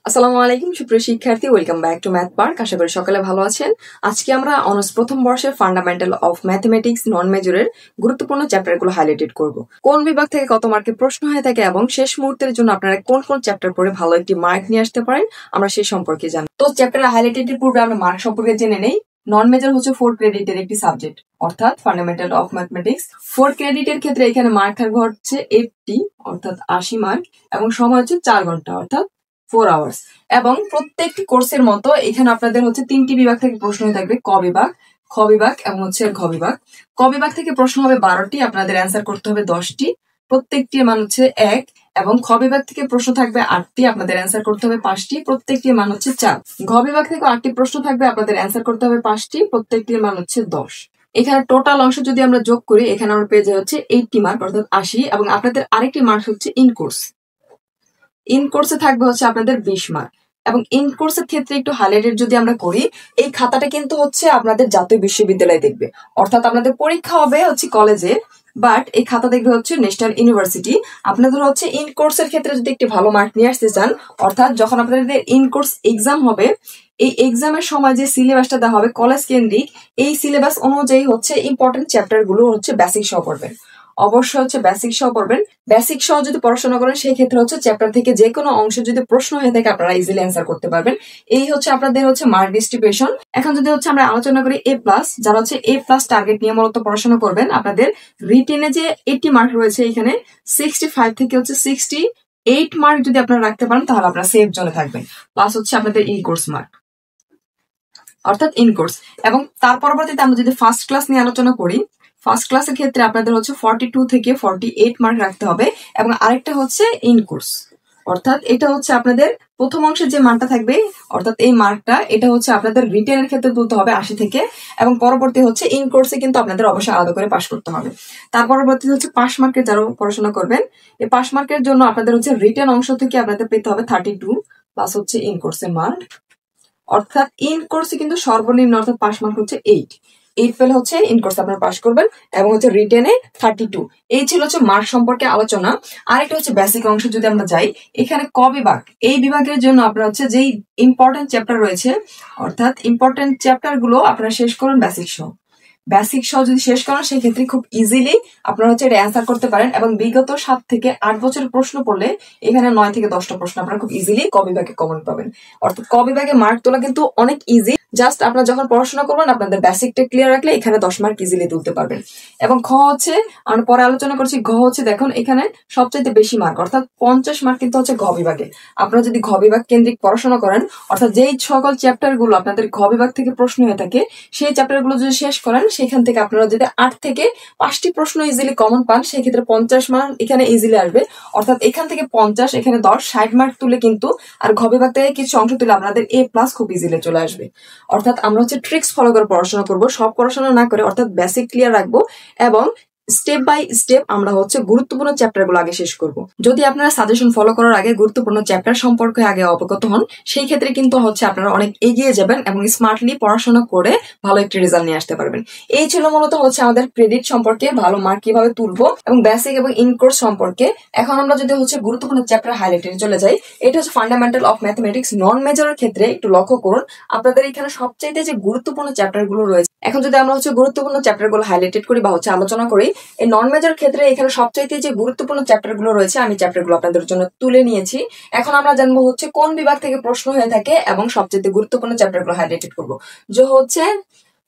আসসালামু আলাইকুম সুপ্রিয় শিক্ষার্থী, welcome back to Math Park. আশা করি সকালে ভালো আছেন। আজকে আমরা অনার্স প্রথম বর্ষের ফান্ডামেন্টাল অফ ম্যাথমেটিক্স নন মেজরের গুরুত্বপূর্ণ চ্যাপ্টারগুলো হাইলাইটেড করব। কোন বিভাগ থেকে কত মার্কের প্রশ্ন হয়ে থাকে এবং শেষ মুহূর্তের জন্য আপনারা কোন কোন চ্যাপ্টার পড়ে ভালো একটি মার্ক নিয়ে আসতে পারেন আমরা সেই সম্পর্কে জানি। তো চ্যাপ্টার হাইলাইটেডের পূর্বে আমরা মার্ক সম্পর্কে জেনে নেই। নন মেজর হচ্ছে 4 ক্রেডিটের একটি সাবজেক্ট, অর্থাৎ ফান্ডামেন্টাল অফ ম্যাথমেটিক্স। 4 ক্রেডিটের ক্ষেত্রে এখানে মার্ক থাকবে হচ্ছে 80 অর্থাৎ 80 মার্ক এবং সময় হচ্ছে 4 ঘন্টা অর্থাৎ 4 আওয়ার্স। এবং প্রত্যেকটি কোর্সের মতো এখানে আপনাদের হচ্ছে 3টি বিভাগ থেকে প্রশ্ন হয়ে থাকবে, ক বিভাগ, খ বিভাগ এবং হচ্ছে ঘ বিভাগ। ক বিভাগ থেকে প্রশ্ন হবে 12টি, আপনাদের অ্যান্সার করতে হবে 10টি, প্রত্যেকটির মান হচ্ছে 1। এবং খ বিভাগ থেকে প্রশ্ন থাকবে 8টি, আপনাদের অ্যান্সার করতে হবে 5টি, প্রত্যেকটির মান হচ্ছে 4। ঘ বিভাগ থেকে 8টি প্রশ্ন থাকবে, আপনাদের অ্যান্সার করতে হবে 5টি, প্রত্যেকটির মান হচ্ছে 10। এখানে টোটাল অংশ যদি আমরা যোগ করি এখানে আমরা পেয়ে যাই হচ্ছে 80 মার্ক অর্থাৎ 80। এবং আপনাদের আরেকটি মার্ক হচ্ছে ইন কোর্স। ইন কোর্সে থাকবে হচ্ছে আপনাদের 20 মার্ক। এবং ইন কোর্সের ক্ষেত্রে একটু হাইলাইটেড যদি আমরা করি, এই খাতাটা কিন্তু হচ্ছে আপনাদের জাতীয় বিশ্ববিদ্যালয় দেখবে, অর্থাৎ আপনাদের পরীক্ষা হবে হচ্ছে কলেজে, বাট এই খাতা দেখবে হচ্ছে ন্যাশনাল ইউনিভার্সিটি। আপনাদের হচ্ছে ইন কোর্সের ক্ষেত্রে যদি একটি ভালো মার্ক নিয়ে আসতে চান, অর্থাৎ যখন আপনাদের ইন কোর্স এক্সাম হবে, এই এক্সামের সময় যে সিলেবাসটা দেওয়া হবে কলেজ কেন্দ্রিক, এই সিলেবাস অনুযায়ী হচ্ছে ইম্পর্টেন্ট চ্যাপ্টার গুলো হচ্ছে বেসিক সহ পড়বেন। অবশ্যই হচ্ছে বেসিক সহ পড়বেন। বেসিক সহ যদি পড়াশোনা করেন সেই ক্ষেত্রে হচ্ছে চ্যাপ্টার থেকে যে কোনো অংশে যদি প্রশ্ন হয়ে থাকে আপনারা ইজিলি অ্যান্সার করতে পারবেন। এই হচ্ছে আপনাদের হচ্ছে মার্ক ডিস্ট্রিবিউশন। এখন যদি হচ্ছে আমরা আলোচনা করি এ প্লাস, যারা হচ্ছে এ প্লাস টার্গেট নিয়ে মূলত পড়াশোনা করবেন, আপনাদের রিটেনে যে 80 মার্ক রয়েছে এখানে 65 থেকে হচ্ছে 68 মার্ক যদি আপনারা রাখতে পারেন তাহলে আপনারা সেফ জোনে থাকবেন। প্লাস হচ্ছে আপনাদের ইন কোর্স মার্ক অর্থাৎ ইন কোর্স। এবং তার পরবর্তীতে আমরা যদি ফার্স্ট ক্লাস নিয়ে আলোচনা করি, ফার্স্ট ক্লাসের ক্ষেত্রে আপনাদের হচ্ছে 42 থেকে 48 মার্ক রাখতে হবে। এবং আরেকটা হচ্ছে ইন কোর্স, অর্থাৎ এটা হচ্ছে আপনাদের প্রথম অংশের যে মার্কটা থাকবে, অর্থাৎ এই মার্কটা এটা হচ্ছে আপনাদের রিটেনের ক্ষেত্রে তুলতে হবে 80 থেকে, এবং পরবর্তী হচ্ছে ইন কোর্সে কিন্তু আপনাদের অবশ্যই আলাদা করে পাস করতে হবে। তার পরবর্তীতে হচ্ছে পাস মার্কের যারা পড়াশোনা করবেন, এই পাস মার্কের জন্য আপনাদের হচ্ছে রিটেন অংশ থেকে আপনাদের পেতে হবে 32 প্লাস হচ্ছে ইন কোর্সের মার্ক, অর্থাৎ ইন কোর্সে কিন্তু সর্বনিম্ন অর্থাৎ পাস মার্ক হচ্ছে 8 পেলে হচ্ছে ইন কোর্স আপনারা পাস করবেন, এবং হচ্ছে রিটেনে 32। এই ছিল হচ্ছে মার্ক সম্পর্কে আলোচনা। আরেকটা হচ্ছে বেসিক অংশ যদি আমরা যাই, এখানে ক বিভাগ, এই বিভাগের জন্য আপনারা হচ্ছে যেই ইম্পর্টেন্ট চ্যাপ্টার রয়েছে, অর্থাৎ ইম্পর্টেন্ট চ্যাপ্টার গুলো আপনারা শেষ করুন বেসিক সহ। বেসিক সহ যদি শেষ করেন সেই ক্ষেত্রে খুব ইজিলি আপনারা হচ্ছে এটা অ্যান্সার করতে পারেন। এবং বিগত 7 থেকে 8 বছরের প্রশ্ন পড়লে এখানে 9 থেকে 10টা প্রশ্ন আপনারা খুব ইজিলি ক বিভাগে কমন পাবেন। অর্থাৎ ক বিভাগে মার্ক তোলা কিন্তু অনেক ইজি। জাস্ট আপনারা যখন পড়াশোনা করবেন আপনাদের বেসিকটা ক্লিয়ার রাখলে এখানে 10 মার্ক ইজিলি তুলতে পারবেন। এবং খ হচ্ছে আমরা পরে আলোচনা করছি, ঘ হচ্ছে দেখুন এখানে সবচাইতে বেশি মার্ক অর্থাৎ 50 মার্ক কিন্তু হচ্ছে ঘ বিভাগে। আপনারা যদি ঘ বিভাগ কেন্দ্রিক পড়াশোনা করেন, অর্থাৎ যেই সকল চ্যাপ্টার গুলো আপনাদের ঘ বিভাগ থেকে প্রশ্ন হয়ে থাকে সেই চ্যাপ্টার গুলো যদি শেষ করেন, সেখান থেকে আপনারা যদি 8 থেকে 5টি প্রশ্ন ইজিলি কমন পান সেক্ষেত্রে 50 মার্ক এখানে ইজিলি আসবে। অর্থাৎ এখান থেকে 50, এখানে 10, 60 মার্ক তুলে কিন্তু আর ঘ বিভাগ থেকে কিছু অংশ তুলে আপনাদের এ প্লাস খুব ইজিলি চলে আসবে। অর্থাৎ আমরা হচ্ছে ট্রিক্স ফলো করে পড়াশোনা করব, সব পড়াশোনা না করে, অর্থাৎ বেসিক ক্লিয়ার রাখবো এবং স্টেপ বাই স্টেপ আমরা হচ্ছে গুরুত্বপূর্ণ চ্যাপ্টার গুলো আগে শেষ করব। যদি আপনারা সাজেশন ফলো করার আগে গুরুত্বপূর্ণ চ্যাপ্টার সম্পর্কে আগে অবগত হন, সেই ক্ষেত্রে কিন্তু হচ্ছে আপনারা অনেক এগিয়ে যাবেন এবং স্মার্টলি পড়াশোনা করে ভালো একটি রেজাল্ট নিয়ে আসতে পারবেন। এই ছিল মূলত হচ্ছে আমাদের ক্রেডিট সম্পর্কে, ভালো মার্ক কিভাবে তুলবো এবং বেসিক এবং ইন কোর্স সম্পর্কে। এখন আমরা যদি হচ্ছে গুরুত্বপূর্ণ চ্যাপ্টার হাইলাইটে চলে যাই, এটা হচ্ছে ফান্ডামেন্টাল অফ ম্যাথমেটিক্স নন মেজরের ক্ষেত্রে একটু লক্ষ্য করুন আপনাদের এখানে সবচাইতে যে গুরুত্বপূর্ণ চ্যাপ্টার গুলো রয়েছে। এখন যদি আমরা হচ্ছে গুরুত্বপূর্ণ চ্যাপ্টার গুলো হাইলাইটেড করি বা হচ্ছে আলোচনা করি, এই নন মেজর ক্ষেত্রে এখানে সবচাইতে যে গুরুত্বপূর্ণ চ্যাপ্টার গুলো রয়েছে আমি চ্যাপ্টার গুলো আপনাদের জন্য তুলে নিয়েছি। এখন আমরা জানবো হচ্ছে কোন বিভাগ থেকে প্রশ্ন হয়ে থাকে এবং সবচাইতে গুরুত্বপূর্ণ চ্যাপ্টার গুলো হাইলাইটেড করবো। যে হচ্ছে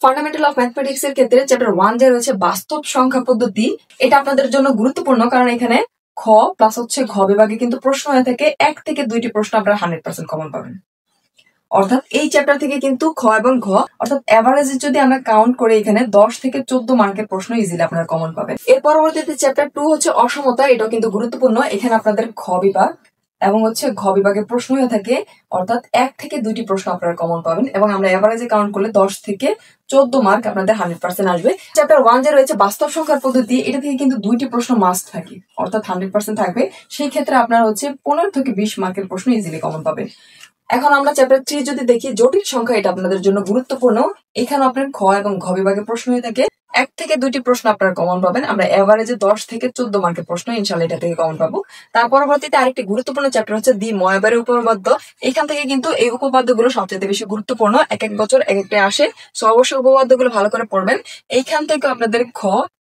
ফান্ডামেন্টাল অফ ম্যাথমেটিক্স এর ক্ষেত্রে চ্যাপ্টার 1 যে রয়েছে বাস্তব সংখ্যা পদ্ধতি, এটা আপনাদের জন্য গুরুত্বপূর্ণ কারণ এখানে খ প্লাস হচ্ছে ঘ বিভাগে কিন্তু প্রশ্ন হয়ে থাকে 1 থেকে 2টি প্রশ্ন আপনারা 100% কমন পাবেন। অর্থাৎ এই চ্যাপ্টার থেকে কিন্তু খ এবং ঘ অর্থাৎ এভারেজে যদি আমরা কাউন্ট করে এখানে 10 থেকে 14 মার্কের প্রশ্ন ইজিলি আপনারা কমন পাবেন। এর পরবর্তীতে চ্যাপ্টার 2 হচ্ছে অসমতা, এটাও কিন্তু গুরুত্বপূর্ণ। এখানে আপনাদের খ বিভাগ এবং হচ্ছে ঘ বিভাগের প্রশ্ন হয়ে থাকে, অর্থাৎ 1 থেকে 2টি প্রশ্ন আপনারা কমন পাবেন এবং আমরা এভারেজে কাউন্ট করলে 10 থেকে 14 মার্ক আপনাদের 100% আসবে। চ্যাপ্টার 1 যে রয়েছে বাস্তব সংখ্যার পদ্ধতি, এটা থেকে কিন্তু 2টি প্রশ্ন মাস্ট থাকে অর্থাৎ 100% থাকবে। সেই ক্ষেত্রে আপনারা হচ্ছে 15 থেকে 20 মার্কের প্রশ্ন ইজিলি কমন পাবেন। এখন আমরা চ্যাপ্টার 3 যদি দেখি জটিল সংখ্যা, এটা আপনাদের জন্য গুরুত্বপূর্ণ। এখানে আপনার খ এবং ঘ বিভাগের প্রশ্ন হয়ে থাকে 1 থেকে 2টি প্রশ্ন আপনারা কমন পাবেন। আমরা এভারেজে 10 থেকে 14 মার্কের প্রশ্ন ইনশাআল্লাহ এটা থেকে কমন পাবো। তার পরবর্তীতে আরেকটি গুরুত্বপূর্ণ চ্যাপ্টার হচ্ছে দি ময়বারের উপপাদ্য। এখান থেকে কিন্তু এই উপপাদ্যগুলো সবচেয়ে বেশি গুরুত্বপূর্ণ, এক এক বছর এক একটা আসে। সো অবশ্যই উপপাদ্যগুলো ভালো করে পড়বেন। এইখান থেকে আপনাদের খ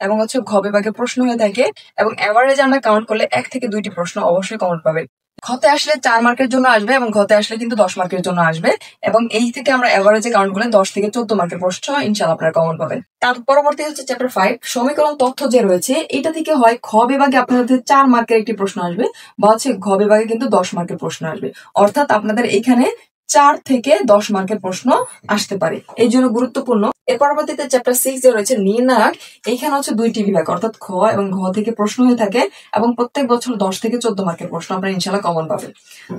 এবং ঘ বিভাগের প্রশ্ন হয়ে থাকে এবং এভারেজে আমরা কাউন্ট করলে 1 থেকে 2টি প্রশ্ন অবশ্যই কমন পাবেন। ঘতে আসলে 4 মার্কের জন্য আসবে এবং ঘতে আসলে কিন্তু 10 মার্কের জন্য আসবে এবং এই থেকে আমরা এভারেজে কাউন্ট করলে 10 থেকে 14 মার্কের প্রশ্ন ইনশাআল্লাহ আপনারা কমন পাবেন। তার পরবর্তী হচ্ছে চ্যাপ্টার 5 সমীকরণ তথ্য যে রয়েছে, এটা থেকে হয় খ বিভাগে আপনাদের 4 মার্কের একটি প্রশ্ন আসবে বা হচ্ছে ঘ বিভাগে কিন্তু 10 মার্কের প্রশ্ন আসবে। অর্থাৎ আপনাদের এখানে 4 থেকে 10 মার্কের প্রশ্ন আসতে পারে, এই জন্য গুরুত্বপূর্ণ। এর পরবর্তীতে চ্যাপ্টার 6 যে রয়েছে নির্ণায়ক, এইখানে হচ্ছে 2টি বিভাগ অর্থাৎ খ এবং ঘ থেকে প্রশ্ন হয়ে থাকে এবং প্রত্যেক বছর 10 থেকে 14 মার্কের প্রশ্ন আপনারা ইনশাআল্লাহ কমন পাবেন।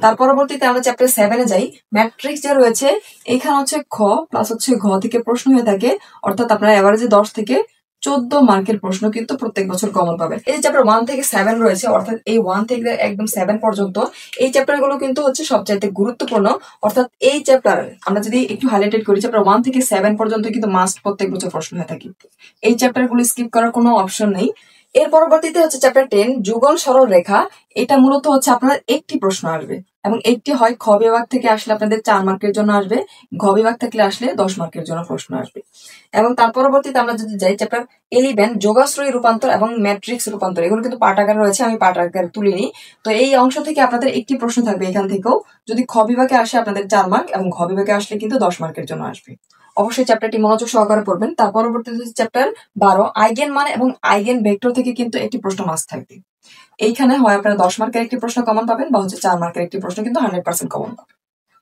তার পরবর্তীতে আমরা চ্যাপ্টার 7 এ যাই। ম্যাট্রিক্স যে রয়েছে, এখানে হচ্ছে খ প্লাস হচ্ছে ঘ থেকে প্রশ্ন হয়ে থাকে, অর্থাৎ আপনারা এভারেজে 10 থেকে 14 মার্কের প্রশ্ন কিন্তু প্রত্যেক বছর কমন পাবেন। এই চ্যাপ্টার 1 থেকে 7 রয়েছে, অর্থাৎ এই 1 থেকে একদম 7 পর্যন্ত এই চ্যাপ্টার গুলো কিন্তু হচ্ছে সবচাইতে গুরুত্বপূর্ণ। অর্থাৎ এই চ্যাপ্টার আমরা যদি একটু হাইলাইটেড করি, চ্যাপ্টার 1 থেকে 7 পর্যন্ত কিন্তু মাস্ট প্রত্যেক বছর প্রশ্ন হয়ে থাকে। এই চ্যাপ্টার গুলো স্কিপ করার কোনো অপশন নেই। এর পরবর্তীতে হচ্ছে চ্যাপ্টার 10 যুগল সরল রেখা। এটা মূলত হচ্ছে আপনার একটি প্রশ্ন আসবে এবং একটি হয় খ বিভাগ থেকে আসলে আপনাদের 4 মার্কের জন্য আসবে, ঘ বিভাগ থেকে আসলে 10 মার্কের জন্য প্রশ্ন আসবে। এবং তার পরবর্তীতে আমরা যদি যাই চ্যাপ্টার 11 যোগাশ্রয়ী রূপান্তর এবং ম্যাট্রিক্স রূপান্তর, এগুলো কিন্তু পাঠ আকারে রয়েছে, আমি পাঠ আকারে তুলিনি। তো এই অংশ থেকে আপনাদের একটি প্রশ্ন থাকবে এখান থেকেও, যদি খ বিভাগে আসে আপনাদের 4 মার্ক এবং ঘ বিভাগে আসলে কিন্তু 10 মার্কের জন্য আসবে। অবশ্যই চ্যাপ্টারটি মনোযোগ সহকারে পড়বেন। তার পরবর্তীতে চ্যাপ্টার 12 আইগেন মান এবং আইগেন ভেক্টর থেকে কিন্তু একটি প্রশ্ন মাস্ট থাকবে। এইখানে হয় আপনারা 10 মার্কের একটি প্রশ্ন কমন পাবেন বা হচ্ছে 4 মার্কের একটি প্রশ্ন কিন্তু 100% কমন পাবেন।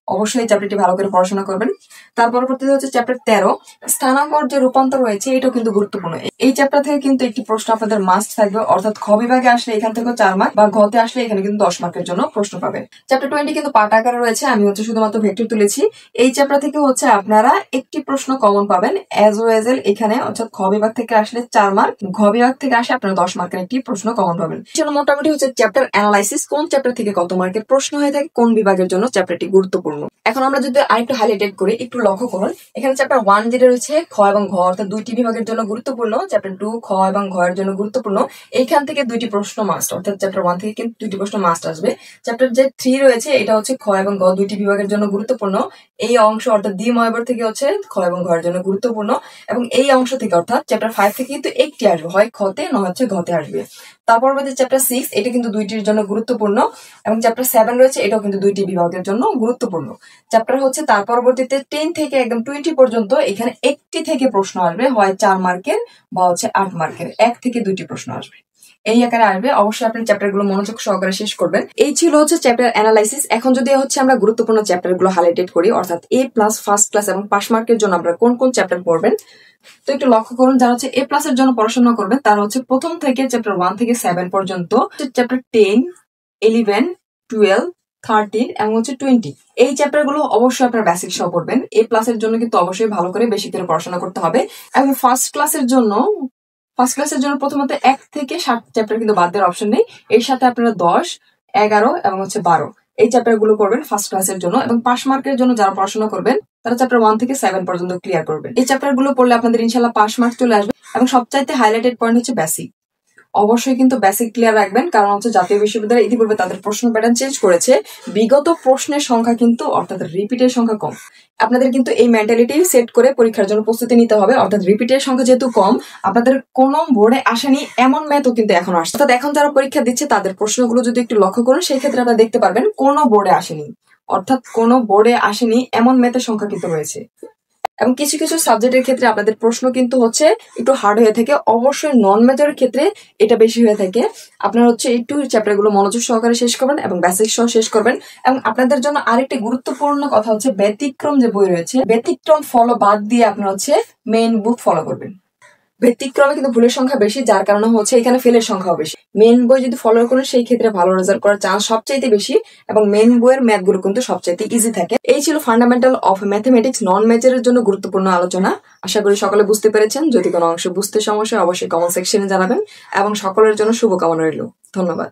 অবশ্যই এই চ্যাপ্টারটি ভালো করে পড়াশোনা করবেন। তার পরবর্তীতে হচ্ছে চ্যাপ্টার 13 স্থানাঙ্কর যে রূপান্তর রয়েছে, এটাও কিন্তু গুরুত্বপূর্ণ। এই চ্যাপ্টার থেকে কিন্তু একটি প্রশ্ন আপনাদের মাস্ট থাকবে, অর্থাৎ খ বিভাগে আসলে এখান থেকে 4 মার্ক বা ঘতে আসলে এখানে কিন্তু 10 মার্কের জন্য প্রশ্ন পাবেন। চ্যাপ্টার 20 কিন্তু পাঠ আকারে রয়েছে, আমি হচ্ছে শুধুমাত্র ভেক্টর তুলেছি। এই চ্যাপ্টার থেকে হচ্ছে আপনারা একটি প্রশ্ন কমন পাবেন অ্যাজ ওয়েজ এল এখানে, অর্থাৎ খ বিভাগ থেকে আসলে 4 মার্ক, ঘ বিভাগ থেকে আসে আপনারা 10 মার্কের একটি প্রশ্ন কমন পাবেন। সেটা মোটামুটি হচ্ছে চ্যাপ্টার অ্যানালাইসিস, কোন চ্যাপ্টার থেকে কত মার্কের প্রশ্ন হয়ে থাকে, কোন বিভাগের জন্য চ্যাপ্টারটি গুরুত্বপূর্ণ। এখন আমরা যদি আরেকটু হাইলাইটেড করি, একটু লক্ষ্য করুন, এখানে চ্যাপ্টার 1 যেটা রয়েছে খ এবং ঘ অর্থাৎ 2টি বিভাগের জন্য গুরুত্বপূর্ণ, চ্যাপ্টার 2 খ এবং ঘ এর জন্য গুরুত্বপূর্ণ। এইখান থেকে 2টি প্রশ্ন মাস্ট, অর্থাৎ চ্যাপ্টার 1 থেকে কিন্তু 2টি প্রশ্ন মাস্ট আসবে। চ্যাপ্টার যে 3 রয়েছে, এটা হচ্ছে খ এবং ঘ 2টি বিভাগের জন্য গুরুত্বপূর্ণ। এই অংশ অর্থাৎ দ্বি ময়বর থেকে হচ্ছে খ এবং ঘ এর জন্য গুরুত্বপূর্ণ এবং এই অংশ থেকে অর্থাৎ চ্যাপ্টার 5 থেকে কিন্তু একটি আসবে, হয় খতে না হচ্ছে ঘতে আসবে। তারপর মধ্যে চ্যাপ্টার 6 এটা কিন্তু 2টির জন্য গুরুত্বপূর্ণ এবং চ্যাপ্টার 7 রয়েছে, এটাও কিন্তু 2টি বিভাগের জন্য গুরুত্বপূর্ণ চ্যাপ্টার হচ্ছে। তার পরবর্তীতে 10 থেকে একদম 20 পর্যন্ত এখানে একটি থেকে প্রশ্ন আসবে, হয় 4 মার্কের বা হচ্ছে 8 মার্কের, 1 থেকে 2টি প্রশ্ন আসবে, এই আকারে আসবে। অবশ্যই আপনি চ্যাপ্টার গুলো মনোযোগ সহকারে শেষ করবেন। এই ছিল হচ্ছে চ্যাপ্টার অ্যানালাইসিস। এখন যদি হচ্ছে আমরা গুরুত্বপূর্ণ চ্যাপ্টার গুলো হাইলাইটেড করি, অর্থাৎ এ প্লাস ফার্স্ট ক্লাস এবং পাস মার্কের জন্য আমরা কোন কোন চ্যাপ্টার পড়বেন, তো একটু লক্ষ্য করুন। যারা হচ্ছে এ প্লাস এর জন্য পড়াশোনা করবেন তারা হচ্ছে প্রথম থেকে চ্যাপ্টার 1 থেকে 7 পর্যন্ত, চ্যাপ্টার 10, 11, 12, 13 এবং হচ্ছে 20, এই চ্যাপ্টার গুলো অবশ্যই আপনার বেসিক সহ পড়বেন। এ প্লাস এর জন্য কিন্তু অবশ্যই ভালো করে বেশি করে পড়াশোনা করতে হবে। এবং ফার্স্ট ক্লাসের জন্য প্রথমত 1 থেকে 7 চ্যাপ্টার কিন্তু বাদ দেওয়ার অপশন নেই। এর সাথে আপনারা 10, 11 এবং হচ্ছে 12 এই চ্যাপ্টার গুলো করবেন ফার্স্ট ক্লাসের জন্য। এবং পাস মার্কের জন্য যারা পড়াশোনা করবেন তারা চ্যাপ্টার 1 থেকে 7 পর্যন্ত ক্লিয়ার করবেন। এই চ্যাপ্টার গুলো পড়লে আপনাদের ইনশাল্লাহ পাস মার্ক চলে আসবে। এবং সবচাইতে হাইলাইটেড পয়েন্ট হচ্ছে বেসিক, অবশ্যই কিন্তু বেসিক ক্লিয়ার রাখবেন, কারণ হচ্ছে জাতীয় বিশ্ববিদ্যালয় ইতিপূর্বে তাদের প্রশ্ন প্যাটার্ন চেঞ্জ করেছে। বিগত প্রশ্নের সংখ্যা কিন্তু অর্থাৎ রিপিটের সংখ্যা কম। আপনাদের কিন্তু এই মেন্টালিটি সেট করে পরীক্ষার জন্য প্রস্তুতি নিতে হবে, অর্থাৎ রিপিটের সংখ্যা যেহেতু কম, আপনাদের কোনো বোর্ডে আসেনি এমন ম্যাথও কিন্তু এখন আসছে। অর্থাৎ এখন যারা পরীক্ষা দিচ্ছে তাদের প্রশ্নগুলো যদি একটু লক্ষ্য করুন, সেই ক্ষেত্রে আপনারা দেখতে পারবেন কোনো বোর্ডে আসেনি, অর্থাৎ কোনো বোর্ডে আসেনি এমন ম্যাথের সংখ্যা কিন্তু রয়েছে। এবং কিছু কিছু সাবজেক্টের ক্ষেত্রে আপনাদের প্রশ্ন কিন্তু হচ্ছে একটু হার্ড হয়ে থাকে, অবশ্যই নন মেজরের ক্ষেত্রে এটা বেশি হয়ে থাকে। আপনারা হচ্ছে একটু চ্যাপ্টার গুলো মনোযোগ সহকারে শেষ করবেন এবং বেসিক সহ শেষ করবেন। এবং আপনাদের জন্য আরেকটি গুরুত্বপূর্ণ কথা হচ্ছে ব্যতিক্রম যে বই রয়েছে, ব্যতিক্রম ফলো বাদ দিয়ে আপনারা হচ্ছে মেইন বুক ফলো করবেন। ব্যতিক্রমে কিন্তু ভুলের সংখ্যা বেশি, যার কারণে হচ্ছে এখানে ফেলের সংখ্যাও বেশি। মেন বই যদি ফলো করেন সেই ক্ষেত্রে ভালো রেজাল্ট করার চান্স সবচাইতে বেশি এবং মেন বইয়ের ম্যাথ গুলো কিন্তু সবচাইতে ইজি থাকে। এই ছিল ফান্ডামেন্টাল অফ ম্যাথমেটিক্স নন মেজরের জন্য গুরুত্বপূর্ণ আলোচনা। আশা করি সকলে বুঝতে পেরেছেন। যদি কোনো অংশ বুঝতে সমস্যা অবশ্যই কমেন্ট সেকশনে জানাবেন এবং সকলের জন্য শুভকামনা রইল। ধন্যবাদ।